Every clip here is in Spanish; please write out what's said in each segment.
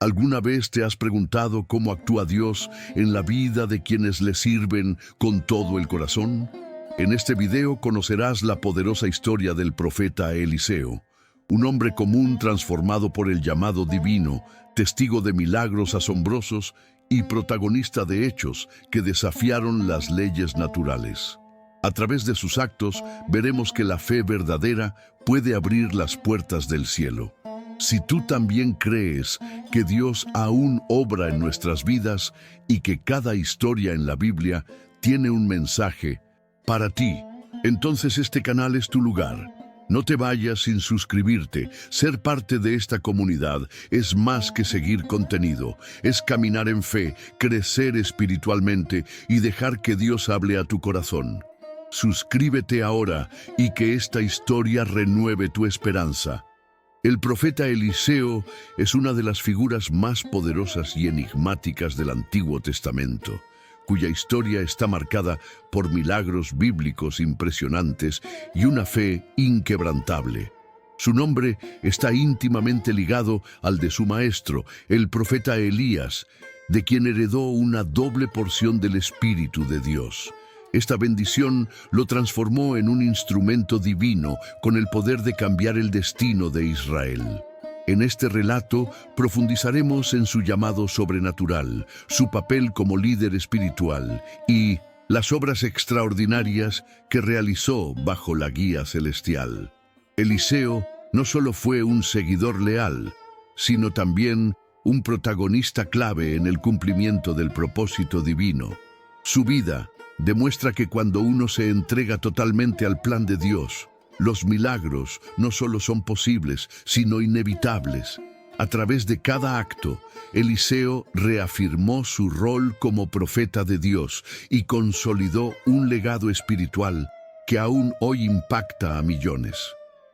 ¿Alguna vez te has preguntado cómo actúa Dios en la vida de quienes le sirven con todo el corazón? En este video conocerás la poderosa historia del profeta Eliseo, un hombre común transformado por el llamado divino, testigo de milagros asombrosos y protagonista de hechos que desafiaron las leyes naturales. A través de sus actos veremos que la fe verdadera puede abrir las puertas del cielo. Si tú también crees que Dios aún obra en nuestras vidas y que cada historia en la Biblia tiene un mensaje para ti, entonces este canal es tu lugar. No te vayas sin suscribirte. Ser parte de esta comunidad es más que seguir contenido. Es caminar en fe, crecer espiritualmente y dejar que Dios hable a tu corazón. Suscríbete ahora y que esta historia renueve tu esperanza. El profeta Eliseo es una de las figuras más poderosas y enigmáticas del Antiguo Testamento, cuya historia está marcada por milagros bíblicos impresionantes y una fe inquebrantable. Su nombre está íntimamente ligado al de su maestro, el profeta Elías, de quien heredó una doble porción del Espíritu de Dios. Esta bendición lo transformó en un instrumento divino con el poder de cambiar el destino de Israel. En este relato profundizaremos en su llamado sobrenatural, su papel como líder espiritual y las obras extraordinarias que realizó bajo la guía celestial. Eliseo no solo fue un seguidor leal, sino también un protagonista clave en el cumplimiento del propósito divino. Su vida demuestra que cuando uno se entrega totalmente al plan de Dios, los milagros no solo son posibles, sino inevitables. A través de cada acto, Eliseo reafirmó su rol como profeta de Dios y consolidó un legado espiritual que aún hoy impacta a millones.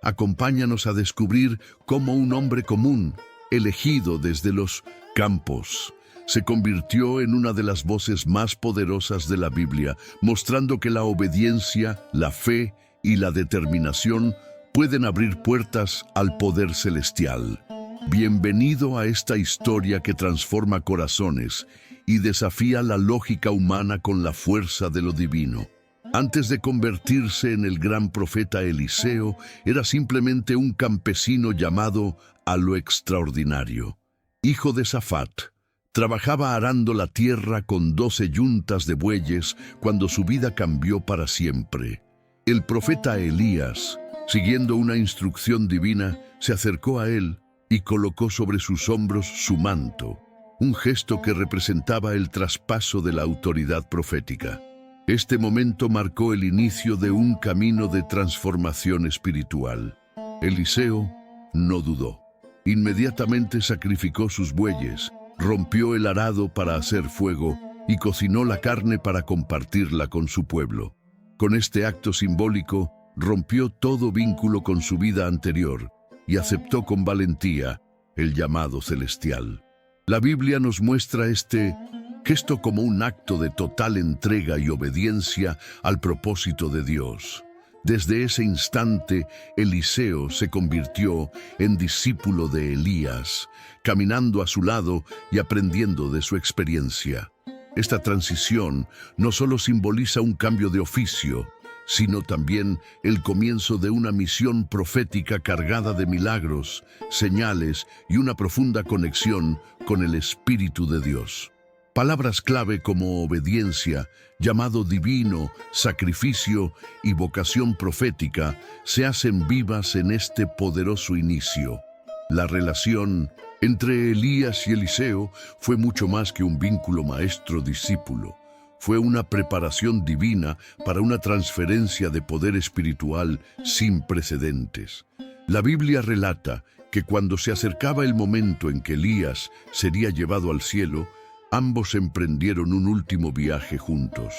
Acompáñanos a descubrir cómo un hombre común, elegido desde los campos, se convirtió en una de las voces más poderosas de la Biblia, mostrando que la obediencia, la fe y la determinación pueden abrir puertas al poder celestial. Bienvenido a esta historia que transforma corazones y desafía la lógica humana con la fuerza de lo divino. Antes de convertirse en el gran profeta Eliseo, era simplemente un campesino llamado a lo extraordinario. Hijo de Safat, trabajaba arando la tierra con 12 yuntas de bueyes cuando su vida cambió para siempre. El profeta Elías, siguiendo una instrucción divina, se acercó a él y colocó sobre sus hombros su manto, un gesto que representaba el traspaso de la autoridad profética. Este momento marcó el inicio de un camino de transformación espiritual. Eliseo no dudó. Inmediatamente sacrificó sus bueyes, rompió el arado para hacer fuego y cocinó la carne para compartirla con su pueblo. Con este acto simbólico, rompió todo vínculo con su vida anterior y aceptó con valentía el llamado celestial. La Biblia nos muestra este gesto como un acto de total entrega y obediencia al propósito de Dios. Desde ese instante, Eliseo se convirtió en discípulo de Elías, caminando a su lado y aprendiendo de su experiencia. Esta transición no solo simboliza un cambio de oficio, sino también el comienzo de una misión profética cargada de milagros, señales y una profunda conexión con el Espíritu de Dios. Palabras clave como obediencia, llamado divino, sacrificio y vocación profética se hacen vivas en este poderoso inicio. La relación entre Elías y Eliseo fue mucho más que un vínculo maestro-discípulo. Fue una preparación divina para una transferencia de poder espiritual sin precedentes. La Biblia relata que cuando se acercaba el momento en que Elías sería llevado al cielo, ambos emprendieron un último viaje juntos.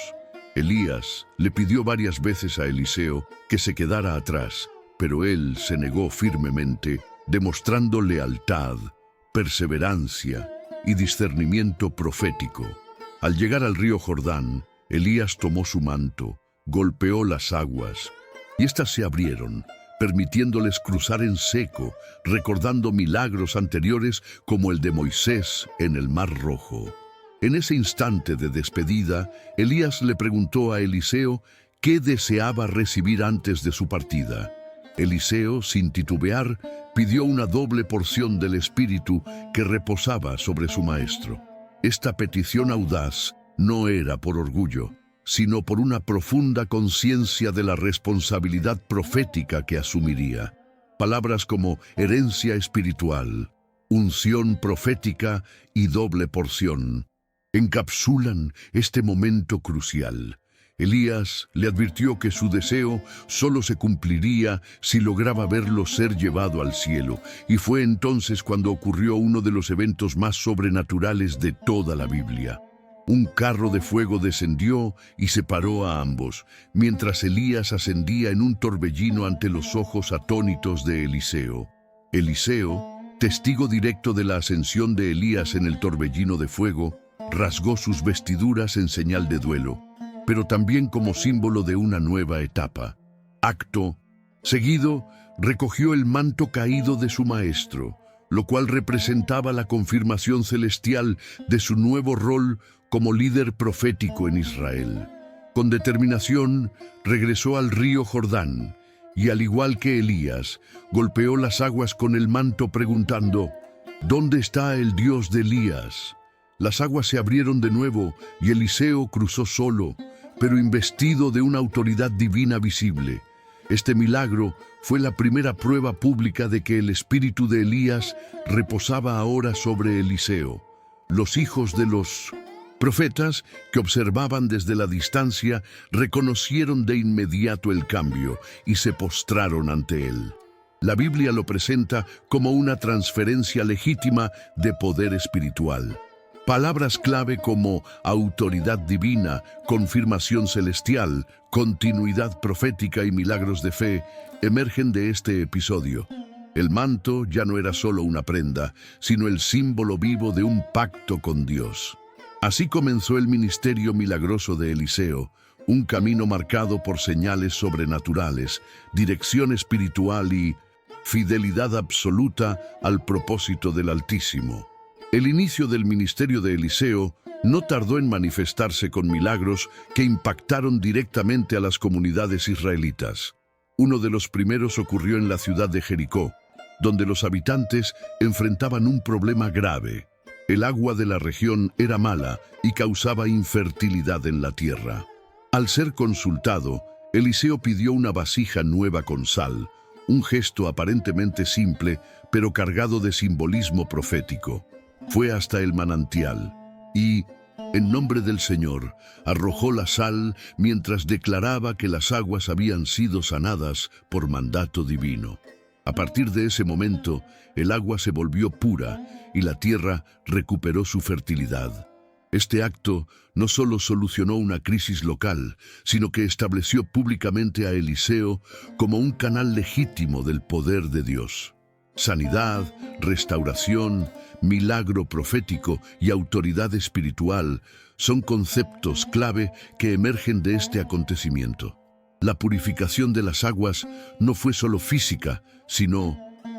Elías le pidió varias veces a Eliseo que se quedara atrás, pero él se negó firmemente, demostrando lealtad, perseverancia y discernimiento profético. Al llegar al río Jordán, Elías tomó su manto, golpeó las aguas, y éstas se abrieron, permitiéndoles cruzar en seco, recordando milagros anteriores como el de Moisés en el Mar Rojo. En ese instante de despedida, Elías le preguntó a Eliseo qué deseaba recibir antes de su partida. Eliseo, sin titubear, pidió una doble porción del Espíritu que reposaba sobre su maestro. Esta petición audaz no era por orgullo, sino por una profunda conciencia de la responsabilidad profética que asumiría. Palabras como herencia espiritual, unción profética y doble porción encapsulan este momento crucial. Elías le advirtió que su deseo solo se cumpliría si lograba verlo ser llevado al cielo, y fue entonces cuando ocurrió uno de los eventos más sobrenaturales de toda la Biblia. Un carro de fuego descendió y separó a ambos, mientras Elías ascendía en un torbellino ante los ojos atónitos de Eliseo. Eliseo, testigo directo de la ascensión de Elías en el torbellino de fuego, rasgó sus vestiduras en señal de duelo, pero también como símbolo de una nueva etapa. Acto seguido, recogió el manto caído de su maestro, lo cual representaba la confirmación celestial de su nuevo rol como líder profético en Israel. Con determinación, regresó al río Jordán, y al igual que Elías, golpeó las aguas con el manto preguntando: ¿Dónde está el Dios de Elías? Las aguas se abrieron de nuevo y Eliseo cruzó solo, pero investido de una autoridad divina visible. Este milagro fue la primera prueba pública de que el espíritu de Elías reposaba ahora sobre Eliseo. Los hijos de los profetas, que observaban desde la distancia, reconocieron de inmediato el cambio y se postraron ante él. La Biblia lo presenta como una transferencia legítima de poder espiritual. Palabras clave como autoridad divina, confirmación celestial, continuidad profética y milagros de fe emergen de este episodio. El manto ya no era solo una prenda, sino el símbolo vivo de un pacto con Dios. Así comenzó el ministerio milagroso de Eliseo, un camino marcado por señales sobrenaturales, dirección espiritual y fidelidad absoluta al propósito del Altísimo. El inicio del ministerio de Eliseo no tardó en manifestarse con milagros que impactaron directamente a las comunidades israelitas. Uno de los primeros ocurrió en la ciudad de Jericó, donde los habitantes enfrentaban un problema grave. El agua de la región era mala y causaba infertilidad en la tierra. Al ser consultado, Eliseo pidió una vasija nueva con sal, un gesto aparentemente simple, pero cargado de simbolismo profético. Fue hasta el manantial y, en nombre del Señor, arrojó la sal mientras declaraba que las aguas habían sido sanadas por mandato divino. A partir de ese momento, el agua se volvió pura y la tierra recuperó su fertilidad. Este acto no solo solucionó una crisis local, sino que estableció públicamente a Eliseo como un canal legítimo del poder de Dios. Sanidad, restauración, milagro profético y autoridad espiritual son conceptos clave que emergen de este acontecimiento. La purificación de las aguas no fue solo física, sino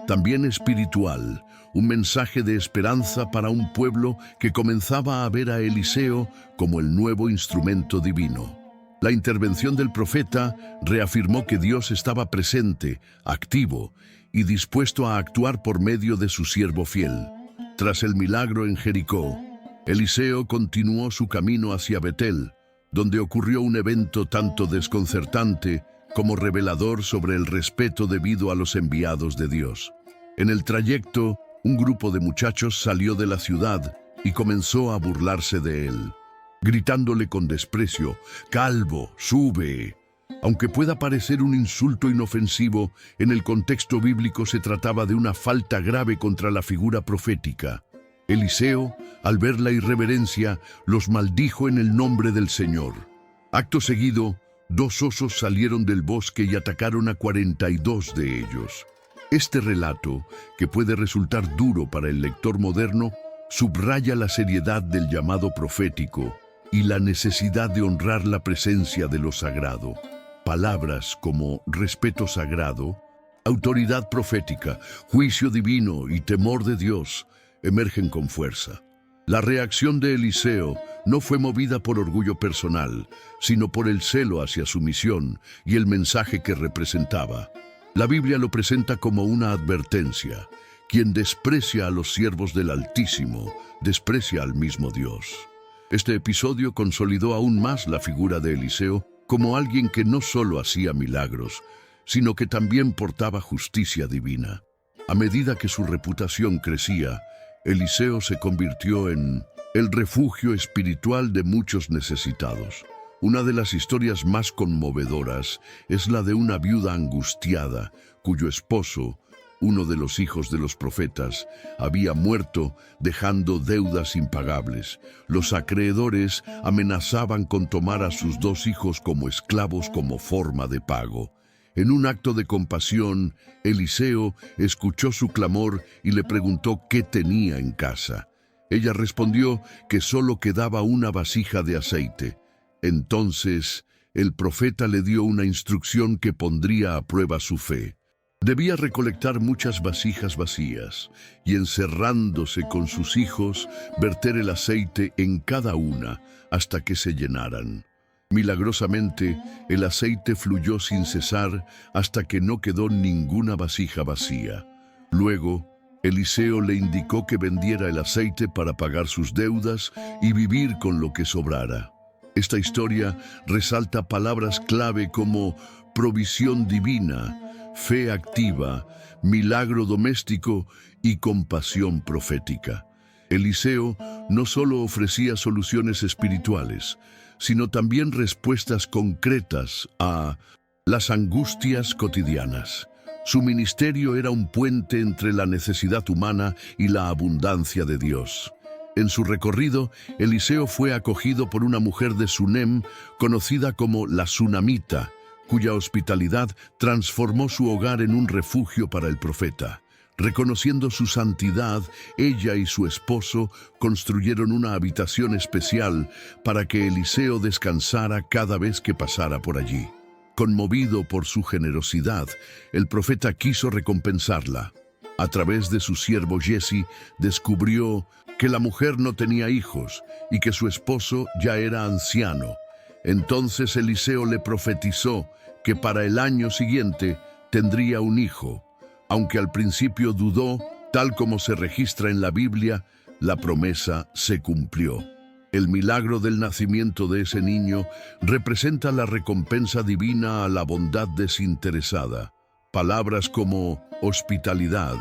también espiritual, un mensaje de esperanza para un pueblo que comenzaba a ver a Eliseo como el nuevo instrumento divino. La intervención del profeta reafirmó que Dios estaba presente, activo y dispuesto a actuar por medio de su siervo fiel. Tras el milagro en Jericó, Eliseo continuó su camino hacia Betel, donde ocurrió un evento tanto desconcertante como revelador sobre el respeto debido a los enviados de Dios. En el trayecto, un grupo de muchachos salió de la ciudad y comenzó a burlarse de él, gritándole con desprecio: «¡Calvo, sube!». Aunque pueda parecer un insulto inofensivo, en el contexto bíblico se trataba de una falta grave contra la figura profética. Eliseo, al ver la irreverencia, los maldijo en el nombre del Señor. Acto seguido, 2 osos salieron del bosque y atacaron a 42 de ellos. Este relato, que puede resultar duro para el lector moderno, subraya la seriedad del llamado profético y la necesidad de honrar la presencia de lo sagrado. Palabras como respeto sagrado, Autoridad profética, juicio divino y temor de Dios emergen con fuerza. La reacción de Eliseo no fue movida por orgullo personal, sino por el celo hacia su misión y el mensaje que representaba. La Biblia lo presenta como una advertencia. Quien desprecia a los siervos del Altísimo, desprecia al mismo Dios. Este episodio consolidó aún más la figura de Eliseo como alguien que no solo hacía milagros, sino que también portaba justicia divina. A medida que su reputación crecía, Eliseo se convirtió en el refugio espiritual de muchos necesitados. Una de las historias más conmovedoras es la de una viuda angustiada, cuyo esposo, uno de los hijos de los profetas, había muerto dejando deudas impagables. Los acreedores amenazaban con tomar a sus 2 hijos como esclavos como forma de pago. En un acto de compasión, Eliseo escuchó su clamor y le preguntó qué tenía en casa. Ella respondió que solo quedaba una vasija de aceite. Entonces, el profeta le dio una instrucción que pondría a prueba su fe. Debía recolectar muchas vasijas vacías y, encerrándose con sus hijos, verter el aceite en cada una hasta que se llenaran. Milagrosamente, el aceite fluyó sin cesar hasta que no quedó ninguna vasija vacía. Luego, Eliseo le indicó que vendiera el aceite para pagar sus deudas y vivir con lo que sobrara. Esta historia resalta palabras clave como provisión divina, fe activa, milagro doméstico y compasión profética. Eliseo no solo ofrecía soluciones espirituales, sino también respuestas concretas a las angustias cotidianas. Su ministerio era un puente entre la necesidad humana y la abundancia de Dios. En su recorrido, Eliseo fue acogido por una mujer de Sunem, conocida como la Sunamita, cuya hospitalidad transformó su hogar en un refugio para el profeta. Reconociendo su santidad, ella y su esposo construyeron una habitación especial para que Eliseo descansara cada vez que pasara por allí. Conmovido por su generosidad, el profeta quiso recompensarla. A través de su siervo Giezi, descubrió que la mujer no tenía hijos y que su esposo ya era anciano. Entonces Eliseo le profetizó que para el año siguiente tendría un hijo. Aunque al principio dudó, tal como se registra en la Biblia, la promesa se cumplió. El milagro del nacimiento de ese niño representa la recompensa divina a la bondad desinteresada. Palabras como hospitalidad,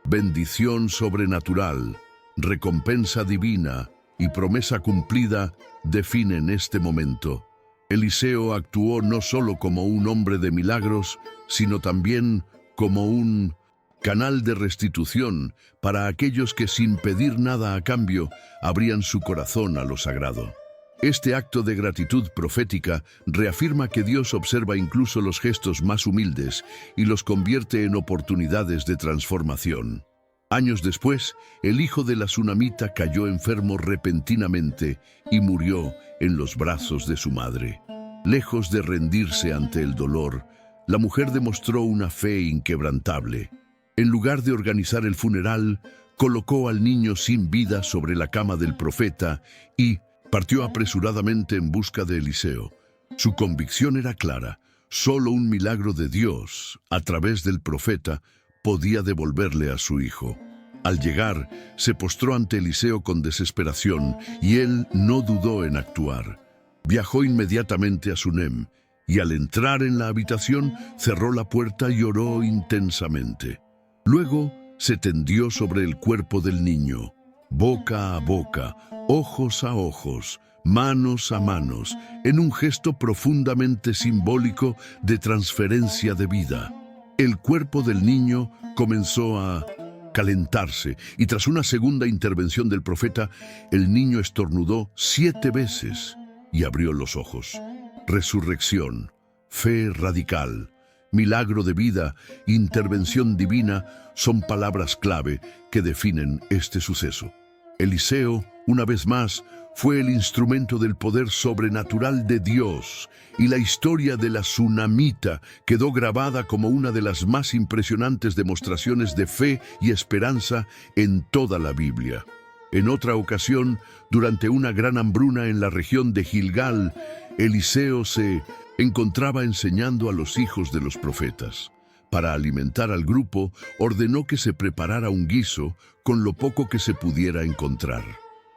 bendición sobrenatural, recompensa divina y promesa cumplida definen este momento. Eliseo actuó no solo como un hombre de milagros, sino también como un canal de restitución para aquellos que sin pedir nada a cambio abrían su corazón a lo sagrado. Este acto de gratitud profética reafirma que Dios observa incluso los gestos más humildes y los convierte en oportunidades de transformación. Años después, el hijo de la Sunamita cayó enfermo repentinamente y murió en los brazos de su madre. Lejos de rendirse ante el dolor, la mujer demostró una fe inquebrantable. En lugar de organizar el funeral, colocó al niño sin vida sobre la cama del profeta y partió apresuradamente en busca de Eliseo. Su convicción era clara: solo un milagro de Dios, a través del profeta, podía devolverle a su hijo. Al llegar, se postró ante Eliseo con desesperación y él no dudó en actuar. Viajó inmediatamente a Sunem y al entrar en la habitación cerró la puerta y oró intensamente. Luego se tendió sobre el cuerpo del niño, boca a boca, ojos a ojos, manos a manos, en un gesto profundamente simbólico de transferencia de vida. El cuerpo del niño comenzó a calentarse y tras una segunda intervención del profeta, el niño estornudó 7 veces y abrió los ojos. Resurrección, fe radical, milagro de vida, intervención divina son palabras clave que definen este suceso. Eliseo Una vez más, fue el instrumento del poder sobrenatural de Dios, y la historia de la tsunamita quedó grabada como una de las más impresionantes demostraciones de fe y esperanza en toda la Biblia. En otra ocasión, durante una gran hambruna en la región de Gilgal, Eliseo se encontraba enseñando a los hijos de los profetas. Para alimentar al grupo, ordenó que se preparara un guiso con lo poco que se pudiera encontrar.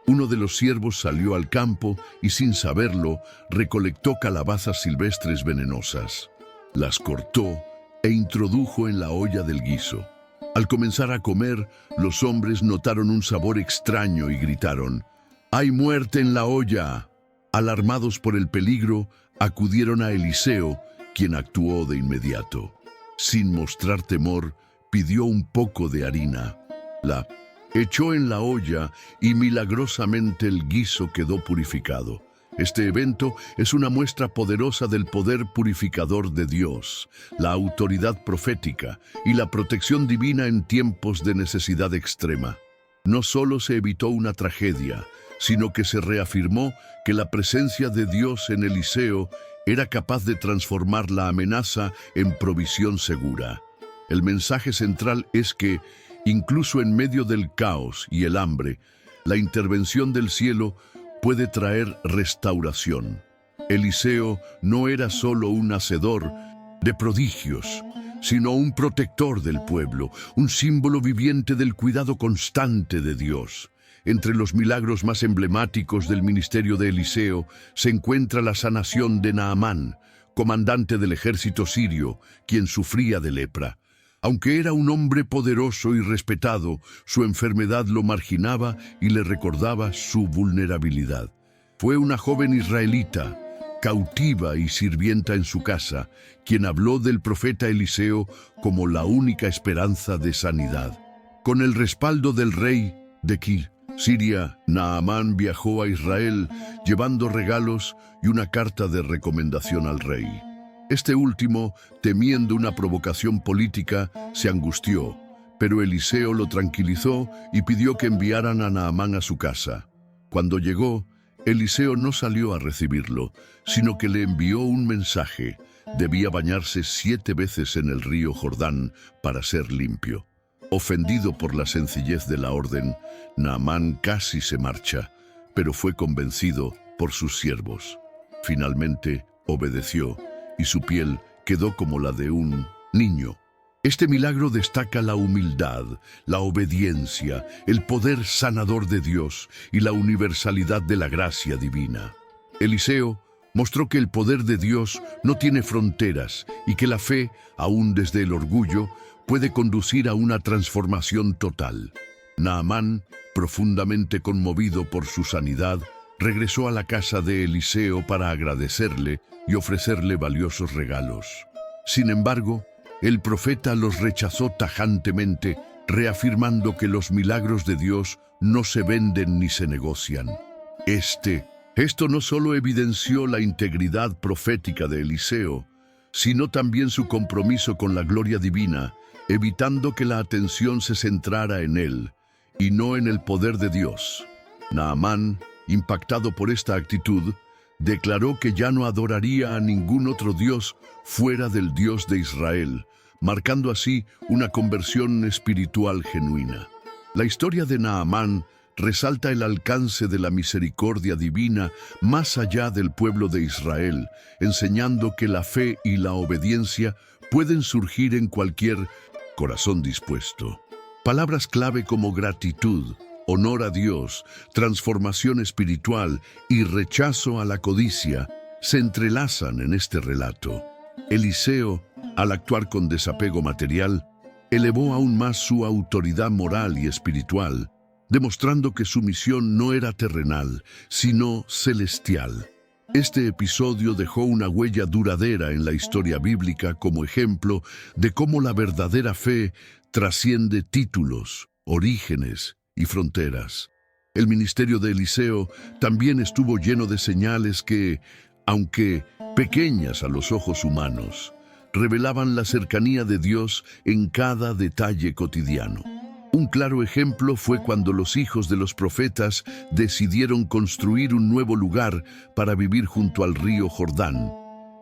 Uno de los siervos salió al campo y, sin saberlo, recolectó calabazas silvestres venenosas. Las cortó e introdujo en la olla del guiso. Al comenzar a comer, los hombres notaron un sabor extraño y gritaron: ¡Hay muerte en la olla! Alarmados por el peligro, acudieron a Eliseo, quien actuó de inmediato. Sin mostrar temor, pidió un poco de harina. La echó en la olla y milagrosamente el guiso quedó purificado. Este evento es una muestra poderosa del poder purificador de Dios, la autoridad profética y la protección divina en tiempos de necesidad extrema. No solo se evitó una tragedia, sino que se reafirmó que la presencia de Dios en Eliseo era capaz de transformar la amenaza en provisión segura. El mensaje central es que, incluso en medio del caos y el hambre, la intervención del cielo puede traer restauración. Eliseo no era solo un hacedor de prodigios, sino un protector del pueblo, un símbolo viviente del cuidado constante de Dios. Entre los milagros más emblemáticos del ministerio de Eliseo se encuentra la sanación de Naamán, comandante del ejército sirio, quien sufría de lepra. Aunque era un hombre poderoso y respetado, su enfermedad lo marginaba y le recordaba su vulnerabilidad. Fue una joven israelita, cautiva y sirvienta en su casa, quien habló del profeta Eliseo como la única esperanza de sanidad. Con el respaldo del rey de Siria, Naamán viajó a Israel llevando regalos y una carta de recomendación al rey. Este último, temiendo una provocación política, se angustió, pero Eliseo lo tranquilizó y pidió que enviaran a Naamán a su casa. Cuando llegó, Eliseo no salió a recibirlo, sino que le envió un mensaje: debía bañarse 7 veces en el río Jordán para ser limpio. Ofendido por la sencillez de la orden, Naamán casi se marcha, pero fue convencido por sus siervos. Finalmente, obedeció, y su piel quedó como la de un niño. Este milagro destaca la humildad, la obediencia, el poder sanador de Dios y la universalidad de la gracia divina. Eliseo mostró que el poder de Dios no tiene fronteras y que la fe, aún desde el orgullo, puede conducir a una transformación total. Naamán, profundamente conmovido por su sanidad, regresó a la casa de Eliseo para agradecerle y ofrecerle valiosos regalos. Sin embargo, el profeta los rechazó tajantemente, reafirmando que los milagros de Dios no se venden ni se negocian. Esto no solo evidenció la integridad profética de Eliseo, sino también su compromiso con la gloria divina, evitando que la atención se centrara en él y no en el poder de Dios. Naamán, impactado por esta actitud, declaró que ya no adoraría a ningún otro Dios fuera del Dios de Israel, marcando así una conversión espiritual genuina. La historia de Naamán resalta el alcance de la misericordia divina más allá del pueblo de Israel, enseñando que la fe y la obediencia pueden surgir en cualquier corazón dispuesto. Palabras clave como gratitud, honor a Dios, transformación espiritual y rechazo a la codicia se entrelazan en este relato. Eliseo, al actuar con desapego material, elevó aún más su autoridad moral y espiritual, demostrando que su misión no era terrenal, sino celestial. Este episodio dejó una huella duradera en la historia bíblica como ejemplo de cómo la verdadera fe trasciende títulos, orígenes y fronteras. El ministerio de Eliseo también estuvo lleno de señales que, aunque pequeñas a los ojos humanos, revelaban la cercanía de Dios en cada detalle cotidiano. Un claro ejemplo fue cuando los hijos de los profetas decidieron construir un nuevo lugar para vivir junto al río Jordán,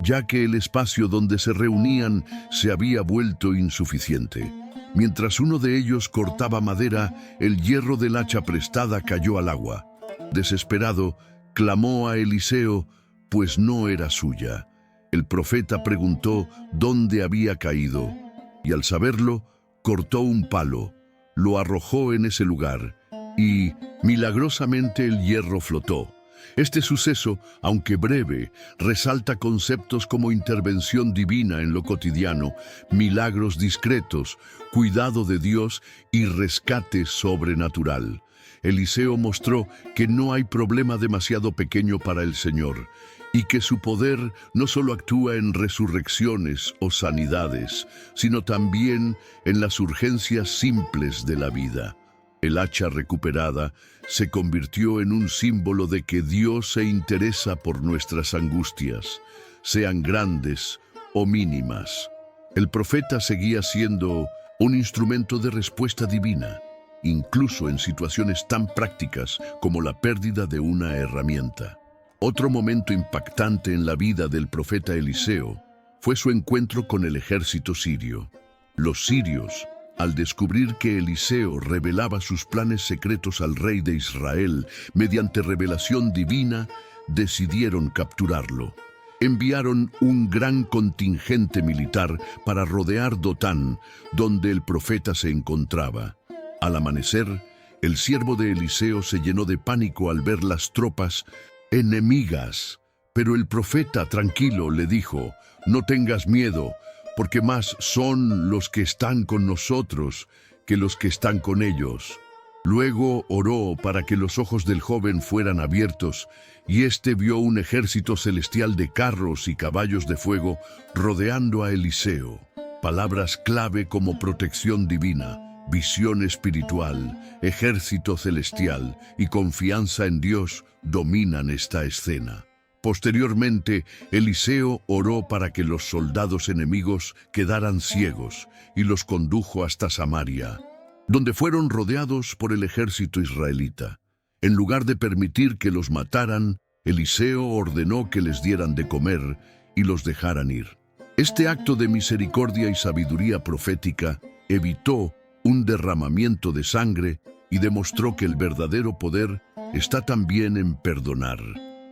ya que el espacio donde se reunían se había vuelto insuficiente. Mientras uno de ellos cortaba madera, el hierro del hacha prestada cayó al agua. Desesperado, clamó a Eliseo, pues no era suya. El profeta preguntó dónde había caído, y al saberlo, cortó un palo, lo arrojó en ese lugar, y milagrosamente el hierro flotó. Este suceso, aunque breve, resalta conceptos como intervención divina en lo cotidiano, milagros discretos, cuidado de Dios y rescate sobrenatural. Eliseo mostró que no hay problema demasiado pequeño para el Señor, y que su poder no solo actúa en resurrecciones o sanidades, sino también en las urgencias simples de la vida. El hacha recuperada se convirtió en un símbolo de que Dios se interesa por nuestras angustias, sean grandes o mínimas. El profeta seguía siendo un instrumento de respuesta divina, incluso en situaciones tan prácticas como la pérdida de una herramienta. Otro momento impactante en la vida del profeta Eliseo fue su encuentro con el ejército sirio. Los sirios, al descubrir que Eliseo revelaba sus planes secretos al rey de Israel mediante revelación divina, decidieron capturarlo. Enviaron un gran contingente militar para rodear Dotán, donde el profeta se encontraba. Al amanecer, el siervo de Eliseo se llenó de pánico al ver las tropas enemigas, pero el profeta, tranquilo, le dijo: «No tengas miedo, porque más son los que están con nosotros que los que están con ellos». Luego oró para que los ojos del joven fueran abiertos, y éste vio un ejército celestial de carros y caballos de fuego rodeando a Eliseo. Palabras clave como protección divina, visión espiritual, ejército celestial y confianza en Dios dominan esta escena. Posteriormente, Eliseo oró para que los soldados enemigos quedaran ciegos y los condujo hasta Samaria, donde fueron rodeados por el ejército israelita. En lugar de permitir que los mataran, Eliseo ordenó que les dieran de comer y los dejaran ir. Este acto de misericordia y sabiduría profética evitó un derramamiento de sangre y demostró que el verdadero poder está también en perdonar.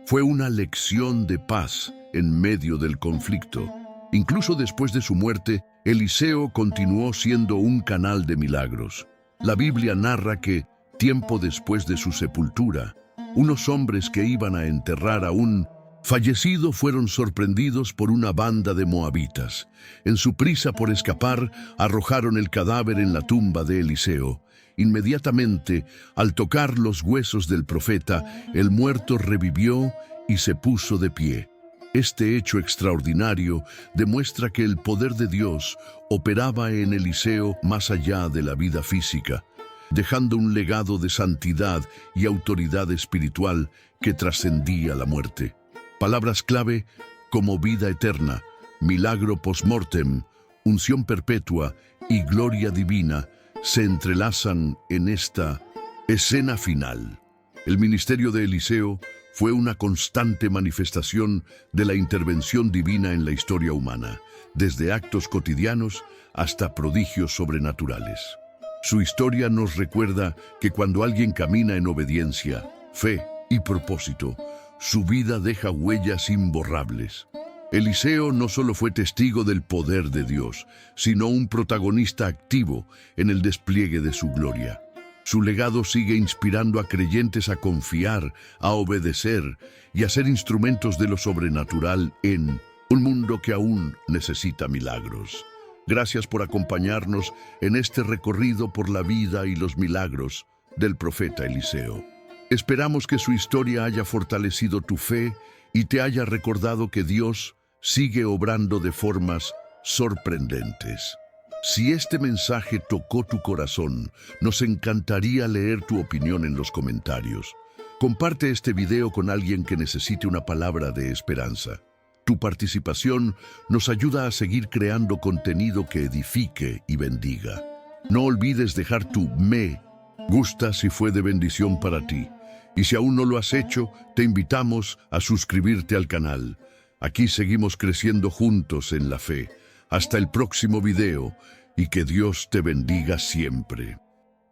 Fue una lección de paz en medio del conflicto. Incluso después de su muerte, Eliseo continuó siendo un canal de milagros. La Biblia narra que, tiempo después de su sepultura, unos hombres que iban a enterrar a un fallecido fueron sorprendidos por una banda de moabitas. En su prisa por escapar, arrojaron el cadáver en la tumba de Eliseo. Inmediatamente, al tocar los huesos del profeta, el muerto revivió y se puso de pie. Este hecho extraordinario demuestra que el poder de Dios operaba en Eliseo más allá de la vida física, dejando un legado de santidad y autoridad espiritual que trascendía la muerte. Palabras clave como vida eterna, milagro post-mortem, unción perpetua y gloria divina se entrelazan en esta escena final. El ministerio de Eliseo fue una constante manifestación de la intervención divina en la historia humana, desde actos cotidianos hasta prodigios sobrenaturales. Su historia nos recuerda que cuando alguien camina en obediencia, fe y propósito, su vida deja huellas imborrables. Eliseo no solo fue testigo del poder de Dios, sino un protagonista activo en el despliegue de su gloria. Su legado sigue inspirando a creyentes a confiar, a obedecer y a ser instrumentos de lo sobrenatural en un mundo que aún necesita milagros. Gracias por acompañarnos en este recorrido por la vida y los milagros del profeta Eliseo. Esperamos que su historia haya fortalecido tu fe y te haya recordado que Dios sigue obrando de formas sorprendentes. Si este mensaje tocó tu corazón, nos encantaría leer tu opinión en los comentarios. Comparte este video con alguien que necesite una palabra de esperanza. Tu participación nos ayuda a seguir creando contenido que edifique y bendiga. No olvides dejar tu me gusta si fue de bendición para ti. Y si aún no lo has hecho, te invitamos a suscribirte al canal. Aquí seguimos creciendo juntos en la fe. Hasta el próximo video y que Dios te bendiga siempre.